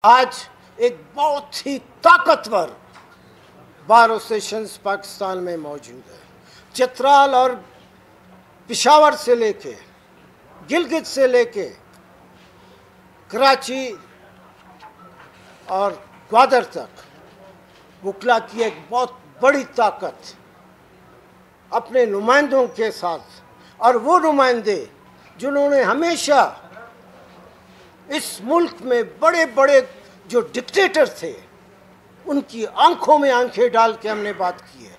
آج ایک بہت ہی طاقتور بار اسوسیشنز پاکستان میں موجود ہے. چترال اور پشاور سے لے کے گلگت سے لے کے کراچی اور گوادر تک وکلا کی ایک بہت بڑی طاقت اپنے نمائندوں کے ساتھ، اور وہ نمائندے جنہوں نے ہمیشہ اس ملک میں بڑے بڑے جو ڈکٹیٹر تھے ان کی آنکھوں میں آنکھیں ڈال کے ہم نے بات کی ہے.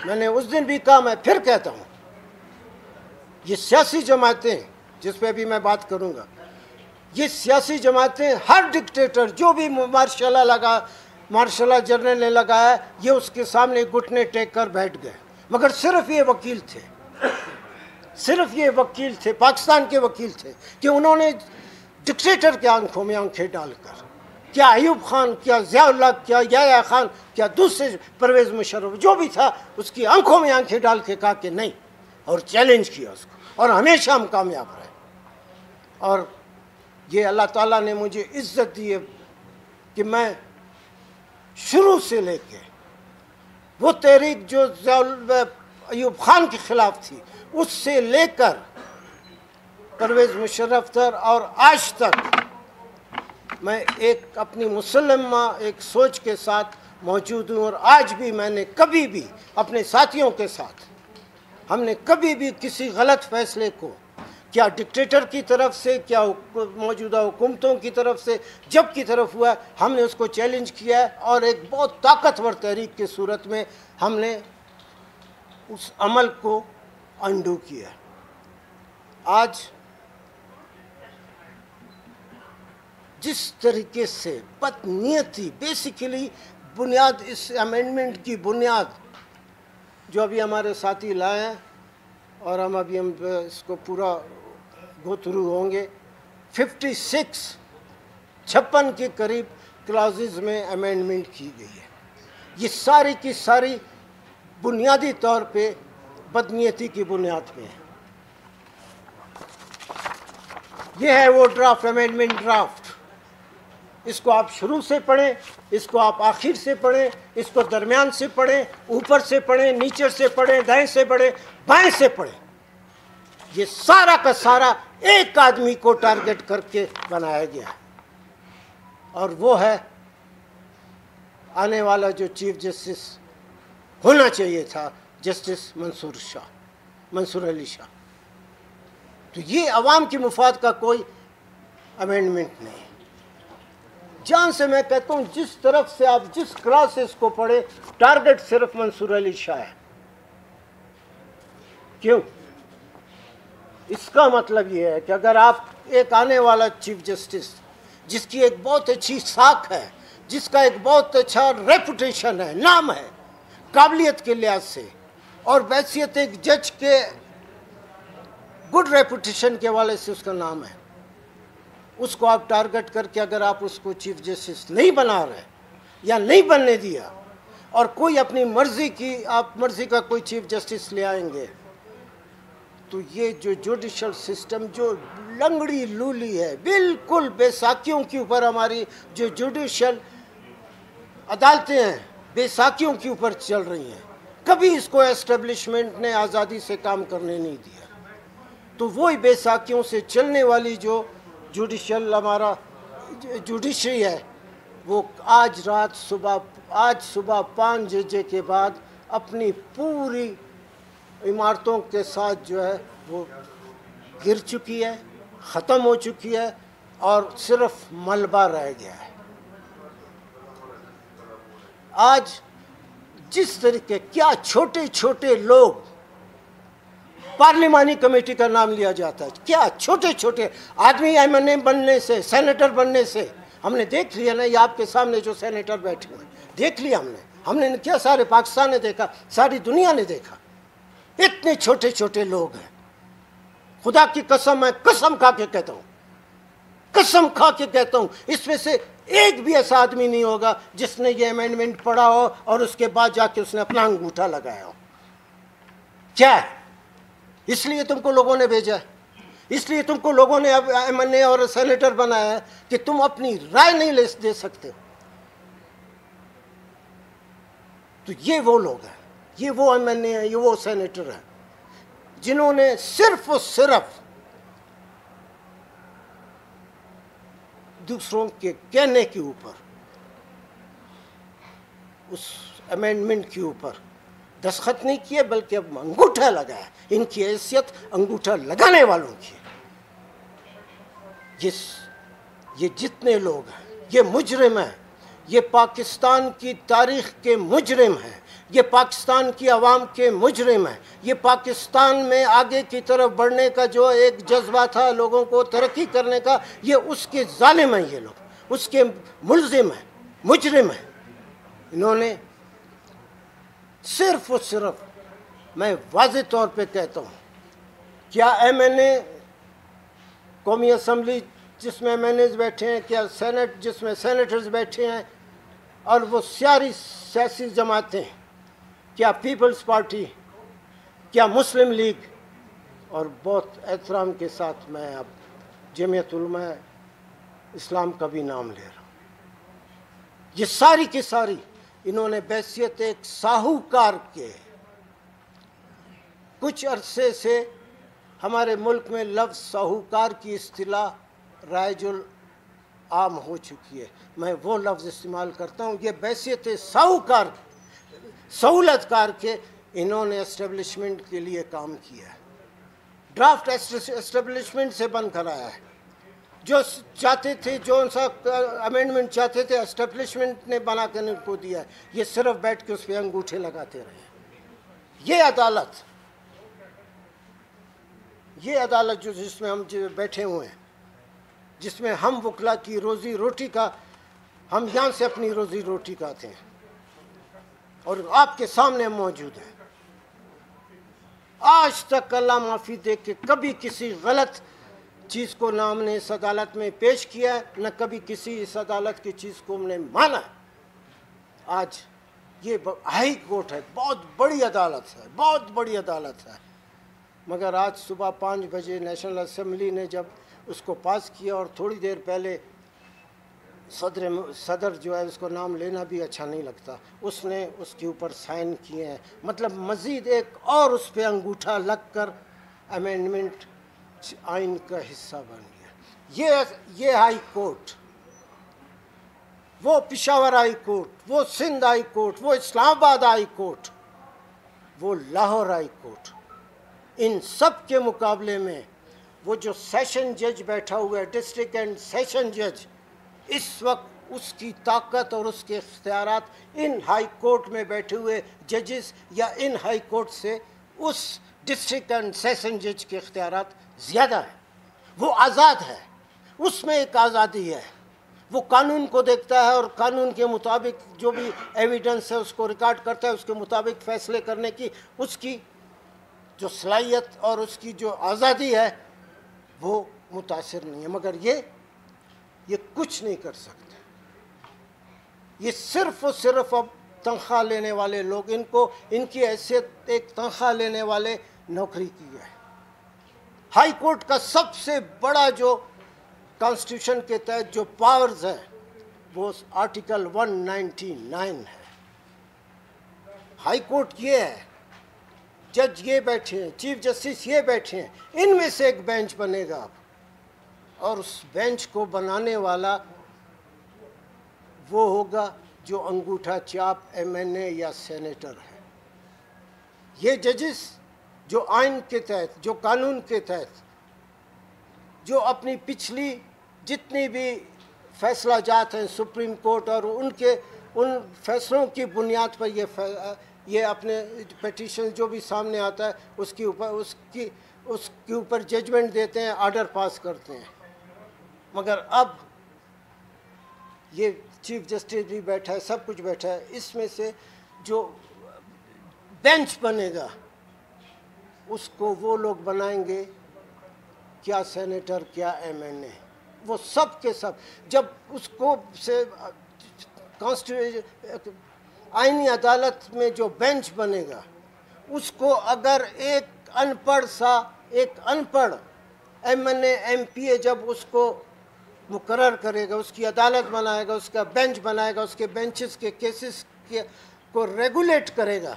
میں نے اس دن بھی کہا، میں پھر کہتا ہوں، یہ سیاسی جماعتیں جس پہ بھی میں بات کروں گا، یہ سیاسی جماعتیں ہر ڈکٹیٹر جو بھی مارشل جنرل نے لگایا، یہ اس کے سامنے گھٹنے ٹیک کر بیٹھ گئے. مگر صرف یہ وکیل تھے پاکستان کے وکیل تھے کہ انہوں نے ڈکٹیٹر کے آنکھوں میں آنکھیں ڈال کر، کیا ایوب خان، کیا ضیاء اللہ، کیا یحییٰ خان، کیا دوسرے پرویز مشرف، جو بھی تھا، اس کی آنکھوں میں آنکھیں ڈال کے کہا کہ نہیں، اور چیلنج کیا اس کو، اور ہمیشہ ہم کامیاب رہے. اور یہ اللہ تعالیٰ نے مجھے عزت دی ہے کہ میں شروع سے لے کے وہ تحریک جو ایوب خان کے خلاف تھی، اس سے لے کر پرویز مشرف تک اور آج تک میں ایک اپنی مسلمہ ایک سوچ کے ساتھ موجود ہوں. اور آج بھی میں نے کبھی بھی اپنے ساتھیوں کے ساتھ ہم نے کبھی بھی کسی غلط فیصلے کو، کیا ڈکٹیٹر کی طرف سے، کیا موجودہ حکومتوں کی طرف سے، جب کی طرف ہوا، ہم نے اس کو چیلنج کیا ہے، اور ایک بہت طاقتور تحریک کی صورت میں ہم نے اس عمل کو انڈو کیا. آج جس طریقے سے بدنیتی، بیسیکلی بنیاد، اس امینڈمنٹ کی بنیاد جو ابھی ہمارے ساتھی لائے ہیں، اور ہم اس کو پورا گو تھرو ہوں گے، 56 کے قریب کلازز میں امینڈمنٹ کی گئی ہے. یہ ساری کی ساری بنیادی طور پہ بدنیتی کی بنیاد پہ ہے. یہ ہے وہ ڈرافٹ، امینڈمنٹ ڈرافٹ. اس کو آپ شروع سے پڑھیں، اس کو آپ آخر سے پڑھیں، اس کو درمیان سے پڑھیں، اوپر سے پڑھیں، نیچے سے پڑھیں، دائیں سے پڑھیں، بائیں سے پڑھیں. یہ سارا کا سارا ایک آدمی کو ٹارگٹ کر کے بنایا گیا ہے، اور وہ ہے آنے والا جو چیف جسٹس ہونا چاہیے تھا، جسٹس منصور علی شاہ. تو یہ عوام کی مفاد کا کوئی امینڈمنٹ نہیں. جان سے میں کہتا ہوں، جس طرف سے آپ جس کلاس سے اس کو پڑھے، ٹارگٹ صرف منصور علی شاہ ہے. کیوں؟ اس کا مطلب یہ ہے کہ اگر آپ ایک آنے والا چیف جسٹس، جس کی ایک بہت اچھی ساکھ ہے، جس کا ایک بہت اچھا ریپوٹیشن ہے، نام ہے، قابلیت کے لحاظ سے، اور بحیثیت ایک جج کے گڈ ریپوٹیشن کے حوالے سے اس کا نام ہے، اس کو آپ ٹارگٹ کر کے اگر آپ اس کو چیف جسٹس نہیں بنا رہے یا نہیں بننے دیا، اور کوئی اپنی مرضی کی، آپ مرضی کا کوئی چیف جسٹس لے آئیں گے، تو یہ جو جوڈیشل سسٹم جو لنگڑی لولی ہے، بالکل بے ساکیوں کے اوپر ہماری جو جوڈیشل عدالتیں ہیں، بے ساکیوں کے اوپر چل رہی ہیں. کبھی اس کو اسٹیبلشمنٹ نے آزادی سے کام کرنے نہیں دیا. تو وہی بے ساکیوں سے چلنے والی جو ہمارا جوڈیشری ہے، وہ آج صبح 5 بجے کے بعد اپنی پوری عمارتوں کے ساتھ جو ہے وہ گر چکی ہے، ختم ہو چکی ہے، اور صرف ملبہ رہ گیا ہے. آج جس طریقے کیا چھوٹے چھوٹے لوگ، پارلیمانی کمیٹی کا نام لیا جاتا ہے، کیا چھوٹے چھوٹے آدمی ایم این اے بننے سے، سینیٹر بننے سے، ہم نے دیکھ لیا نا، یہ آپ کے سامنے جو سینیٹر بیٹھے ہوئے، دیکھ لیا ہم نے کیا، سارے پاکستان نے دیکھا، ساری دنیا نے دیکھا. اتنے چھوٹے چھوٹے لوگ ہیں. خدا کی قسم، میں قسم کھا کے کہتا ہوں، اس میں سے ایک بھی ایسا آدمی نہیں ہوگا جس نے یہ امینڈمنٹ پڑھا ہو اور اس کے بعد جا کے اس نے اپنا انگوٹھا لگایا ہو. کیا ہے؟ اس لیے تم کو لوگوں نے بھیجا ہے، اس لیے تم کو لوگوں نے اب MNA اور سینیٹر بنایا ہے کہ تم اپنی رائے نہیں دے سکتے. تو یہ وہ لوگ ہیں، یہ وہ MNA ہیں، یہ وہ سینیٹر ہیں جنہوں نے صرف اور صرف دوسروں کے کہنے کے اوپر اس امینڈمنٹ کے اوپر دستخط نہیں کیے، بلکہ اب انگوٹھا لگایا. ان کی حیثیت انگوٹھا لگانے والوں کی. یہ جتنے لوگ ہیں یہ مجرم ہیں، یہ پاکستان کی تاریخ کے مجرم ہیں، یہ پاکستان کی عوام کے مجرم ہیں، یہ پاکستان میں آگے کی طرف بڑھنے کا جو ایک جذبہ تھا لوگوں کو ترقی کرنے کا، یہ اس کے ظالم ہیں، یہ لوگ اس کے ملزم ہیں، مجرم ہیں. انہوں نے صرف اور صرف، میں واضح طور پہ کہتا ہوں، کیا MNA قومی اسمبلی جس میں MNAs بیٹھے ہیں، کیا سینٹ جس میں سینیٹرز بیٹھے ہیں، اور وہ ساری سیاسی جماعتیں، کیا پیپلز پارٹی، کیا مسلم لیگ، اور بہت احترام کے ساتھ میں اب جمعیت علماء اسلام کا بھی نام لے رہا ہوں، یہ ساری کی ساری انہوں نے بحیثیت ایک ساہوکار کے، کچھ عرصے سے ہمارے ملک میں لفظ ساہوکار کی اصطلاح رائج العام ہو چکی ہے، میں وہ لفظ استعمال کرتا ہوں. یہ بحیثیت ساہوکار، سہولت کار کے انہوں نے اسٹیبلشمنٹ کے لیے کام کیا ہے. ڈرافٹ اسٹیبلشمنٹ سے بند کرایا ہے. جو چاہتے تھے، جو ان سا امینڈمنٹ چاہتے تھے، اسٹیبلشمنٹ نے بنا کر ان کو دیا ہے. یہ صرف بیٹھ کے اس پہ انگوٹھے لگاتے رہے. یہ عدالت جو جس میں ہم بیٹھے ہوئے ہیں، جس میں ہم وکلا کی روزی روٹی کا، ہم یہاں سے اپنی روزی روٹی کھاتے ہیں اور آپ کے سامنے موجود ہیں. آج تک اللہ معافی دے کے کبھی کسی غلط چیز کو نہ ہم نے اس عدالت میں پیش کیا ہے، نہ کبھی کسی اس عدالت کی چیز کو ہم نے مانا ہے. آج یہ ہائی کورٹ ہے، بہت بڑی عدالت ہے، بہت بڑی عدالت ہے. مگر آج صبح 5 بجے نیشنل اسمبلی نے جب اس کو پاس کیا، اور تھوڑی دیر پہلے صدر جو ہے، اس کو نام لینا بھی اچھا نہیں لگتا، اس نے اس کے اوپر سائن کیے ہیں. مطلب مزید ایک اور اس پہ انگوٹھا لگ کر امینڈمنٹ آئین کا حصہ بن گیا. یہ ہائی کورٹ، وہ پشاور ہائی کورٹ، وہ سندھ ہائی کورٹ، وہ اسلام آباد ہائی کورٹ، وہ لاہور ہائی کورٹ، ان سب کے مقابلے میں وہ جو سیشن جج بیٹھا ہوا ہے، ڈسٹرکٹ اینڈ سیشن جج، اس وقت اس کی طاقت اور اس کے اختیارات ان ہائی کورٹ میں بیٹھے ہوئے ججز یا ان ہائی کورٹ سے اس ڈسٹرکٹ اینڈ سیشن جج کے اختیارات زیادہ ہیں. وہ آزاد ہے، اس میں ایک آزادی ہے. وہ قانون کو دیکھتا ہے اور قانون کے مطابق جو بھی ایویڈنس ہے اس کو ریکارڈ کرتا ہے، اس کے مطابق فیصلے کرنے کی اس کی جو صلاحیت اور اس کی جو آزادی ہے وہ متاثر نہیں ہے. مگر یہ کچھ نہیں کر سکتے. یہ صرف اور صرف اب تنخواہ لینے والے لوگ، ان کی حیثیت ایک تنخواہ لینے والے نوکری کی ہے. ہائی کورٹ کا سب سے بڑا جو کانسٹیٹیوشن کے تحت جو پاورز ہیں وہ آرٹیکل 199 ہے. ہائی کورٹ یہ ہے، جج یہ بیٹھے ہیں، چیف جسٹس یہ بیٹھے ہیں، ان میں سے ایک بینچ بنے گا اب، اور اس بینچ کو بنانے والا وہ ہوگا جو انگوٹھا چاپ MNA یا سینیٹر ہے. یہ ججز جو آئین کے تحت، جو قانون کے تحت، جو اپنی پچھلی جتنی بھی فیصلہ جات ہیں سپریم کورٹ اور ان فیصلوں کی بنیاد پر یہ اپنے پیٹیشن جو بھی سامنے آتا ہے اس کے اوپر ججمنٹ دیتے ہیں، آرڈر پاس کرتے ہیں. مگر اب یہ چیف جسٹس بھی بیٹھا ہے، سب کچھ بیٹھا ہے. اس میں سے جو بینچ بنے گا اس کو وہ لوگ بنائیں گے، کیا سینیٹر کیا MNA، وہ سب کے سب. جب اس کو سے آئینی عدالت میں جو بینچ بنے گا، اس کو اگر ایک ان پڑھ MNA MPA جب اس کو مقرر کرے گا، اس کی عدالت بنائے گا، اس کا بینچ بنائے گا، اس کے بینچز کے کیسز کو ریگولیٹ کرے گا،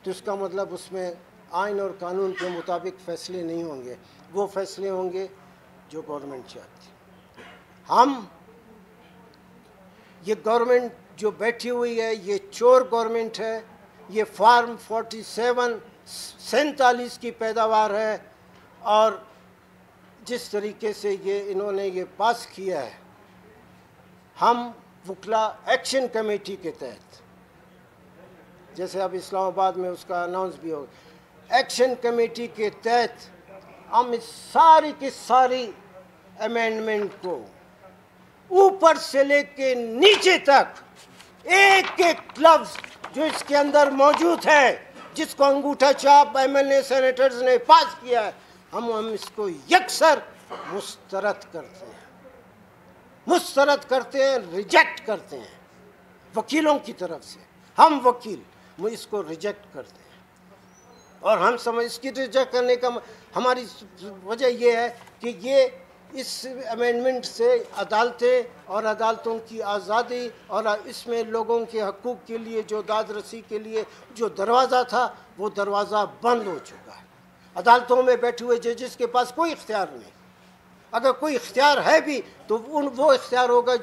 تو اس کا مطلب اس میں آئین اور قانون کے مطابق فیصلے نہیں ہوں گے، وہ فیصلے ہوں گے جو گورنمنٹ چاہتی ہے۔ ہم یہ گورنمنٹ جو بیٹھی ہوئی ہے یہ چور گورنمنٹ ہے، یہ فارم 47 کی پیداوار ہے، اور جس طریقے سے انہوں نے یہ پاس کیا ہے، ہم وکلا ایکشن کمیٹی کے تحت، جیسے اب اسلام آباد میں اس کا اناؤنس بھی ہوگا، ایکشن کمیٹی کے تحت ہم اس ساری کی ساری امینڈمنٹ کو اوپر سے لے کے نیچے تک ایک ایک لفظ جو اس کے اندر موجود ہے، جس کو انگوٹھا چھاپ MNA سینیٹرز نے پاس کیا ہے، ہم اس کو یکسر مسترد کرتے ہیں، ریجیکٹ کرتے ہیں وکیلوں کی طرف سے۔ ہم وکیل اس کو ریجیکٹ کرتے ہیں، اور ہم اس کی ریجیکٹ کرنے کا ہماری وجہ یہ ہے کہ یہ اس امینڈمنٹ سے عدالتیں اور عدالتوں کی آزادی اور اس میں لوگوں کے حقوق کے لیے جو داد رسی کے لیے جو دروازہ تھا وہ دروازہ بند ہو چکا ہے۔ عدالتوں میں بیٹھے ہوئے ججز کے پاس کوئی اختیار نہیں، اگر کوئی اختیار ہے بھی تو وہ اختیار ہوگا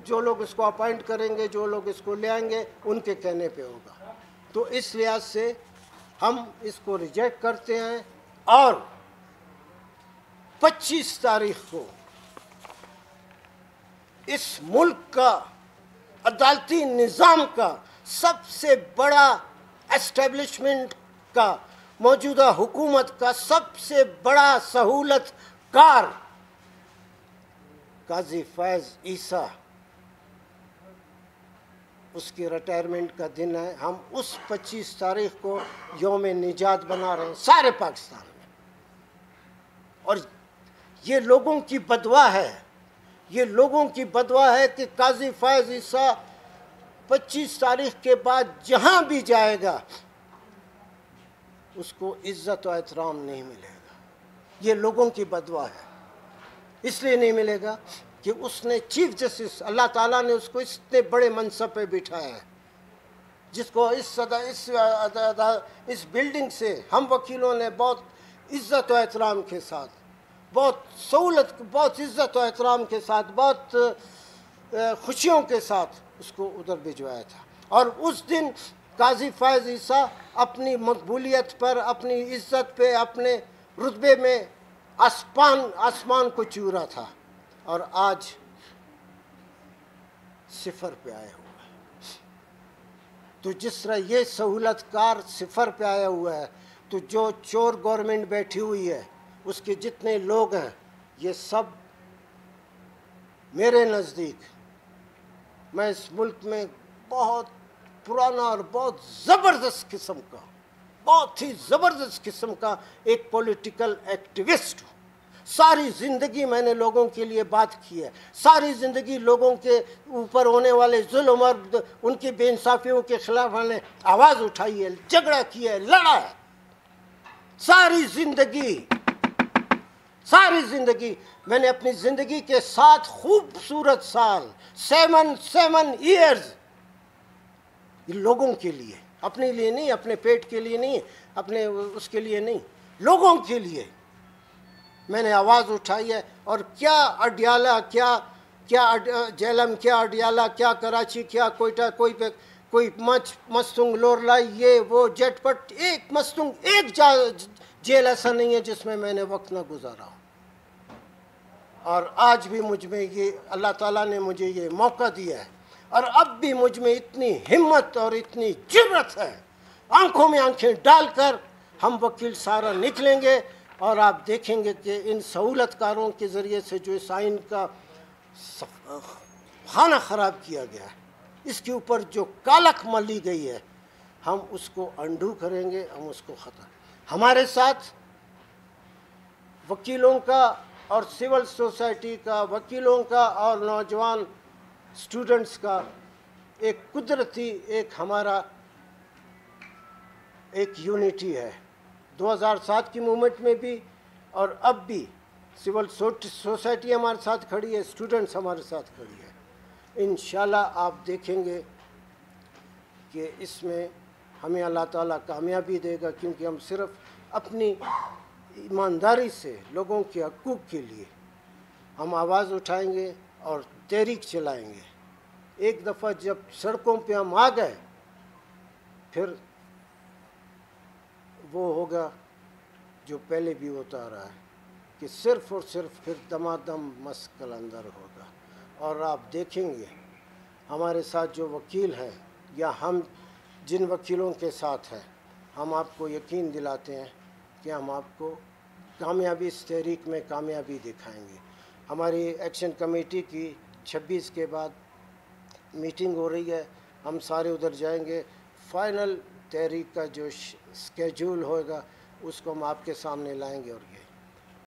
جو لوگ اس کو اپائنٹ کریں گے، جو لوگ اس کو لے آئیں گے، ان کے کہنے پہ ہوگا۔ تو اس لحاظ سے ہم اس کو ریجیکٹ کرتے ہیں، اور 25 تاریخ کو اس ملک کا عدالتی نظام کا سب سے بڑا اسٹیبلشمنٹ کا، موجودہ حکومت کا سب سے بڑا سہولت کار قاضی فیض عیسیٰ، اس کی ریٹائرمنٹ کا دن ہے۔ ہم اس 25 تاریخ کو یوم نجات بنا رہے ہیں سارے پاکستان میں، اور یہ لوگوں کی بدوا ہے، یہ لوگوں کی بدوا ہے کہ قاضی فیض عیسیٰ 25 تاریخ کے بعد جہاں بھی جائے گا اس کو عزت و احترام نہیں ملے گا۔ یہ لوگوں کی بدوا ہے، اس لیے نہیں ملے گا کہ اس نے چیف جسٹس، اللہ تعالیٰ نے اس کو اتنے بڑے منصب پہ بٹھایا ہے، جس کو اس بلڈنگ سے ہم وکیلوں نے بہت عزت و احترام کے ساتھ، بہت سہولت، بہت عزت و احترام کے ساتھ، بہت خوشیوں کے ساتھ اس کو ادھر بھجوایا تھا۔ اور اس دن قاضی فیض عیسیٰ اپنی مقبولیت پر، اپنی عزت پہ، اپنے رتبے میں آسمان کو چھو رہا تھا، اور آج صفر پہ آیا ہوا ہے۔ تو جس طرح یہ سہولت کار صفر پہ آیا ہوا ہے، تو جو چور گورنمنٹ بیٹھی ہوئی ہے، اس کے جتنے لوگ ہیں، یہ سب میرے نزدیک، میں اس ملک میں بہت پرانا اور بہت زبردست قسم کا، بہت ہی زبردست قسم کا ایک پولیٹیکل ایکٹیوسٹ ہوں۔ ساری زندگی میں نے لوگوں کے لیے بات کی ہے، ساری زندگی لوگوں کے اوپر ہونے والے ظلم اور ان کی بے انصافیوں کے خلاف میں نے آواز اٹھائی ہے، جھگڑا کیا ہے، لڑا ہے۔ ساری زندگی میں نے اپنی زندگی کے 7 خوبصورت سال، 7 ایئرز لوگوں کے لیے، اپنے لیے نہیں، اپنے پیٹ کے لیے نہیں، اپنے اس کے لیے نہیں، لوگوں کے لیے میں نے آواز اٹھائی ہے۔ اور کیا اڈیالہ، کیا جہلم، کیا اڈیالہ، کیا کراچی، کیا کوئٹہ، کوئی مستنگ، لورلائی، یہ وہ جٹ پٹ، ایک مستنگ، ایک جیل ایسا نہیں ہے جس میں میں نے وقت نہ گزارا ہوں۔ اور آج بھی مجھ میں یہ اللہ تعالیٰ نے مجھے یہ موقع دیا ہے، اور اب بھی مجھ میں اتنی ہمت اور اتنی جرأت ہے، آنکھوں میں آنکھیں ڈال کر ہم وکیل سارا نکلیں گے، اور آپ دیکھیں گے کہ ان سہولت کاروں کے ذریعے سے جو اس آئین کا خانہ خراب کیا گیا ہے، اس کے اوپر جو کالک ملی گئی ہے، ہم اس کو انڈو کریں گے، ہم اس کو ختم۔ ہمارے ساتھ وکیلوں کا اور سول سوسائٹی کا، وکیلوں کا اور نوجوان اسٹوڈنٹس کا ایک قدرتی ہمارا ایک یونٹی ہے۔ 2007 کی موومنٹ میں بھی اور اب بھی سول سوسائٹی ہمارے ساتھ کھڑی ہے, اسٹوڈنٹس ہمارے ساتھ کھڑی ہے. انشاءاللہ آپ دیکھیں گے کہ اس میں ہمیں اللہ تعالیٰ کامیابی دے گا, کیونکہ ہم صرف اپنی ایمانداری سے لوگوں کے حقوق کے لیے ہم آواز اٹھائیں گے اور تحریک چلائیں گے. ایک دفعہ جب سڑکوں پہ ہم آ گئے, پھر وہ ہوگا جو پہلے بھی ہوتا رہا ہے کہ صرف اور صرف پھر دمادم مسکل اندر ہوگا. اور آپ دیکھیں گے ہمارے ساتھ جو وکیل ہیں یا ہم جن وکیلوں کے ساتھ ہیں, ہم آپ کو یقین دلاتے ہیں کہ ہم آپ کو کامیابی اس تحریک میں کامیابی دکھائیں گے. ہماری ایکشن کمیٹی کی 26 کے بعد میٹنگ ہو رہی ہے, ہم سارے ادھر جائیں گے. فائنل تحریک کا جو اسکیجول ہوگا اس کو ہم آپ کے سامنے لائیں گے. اور یہ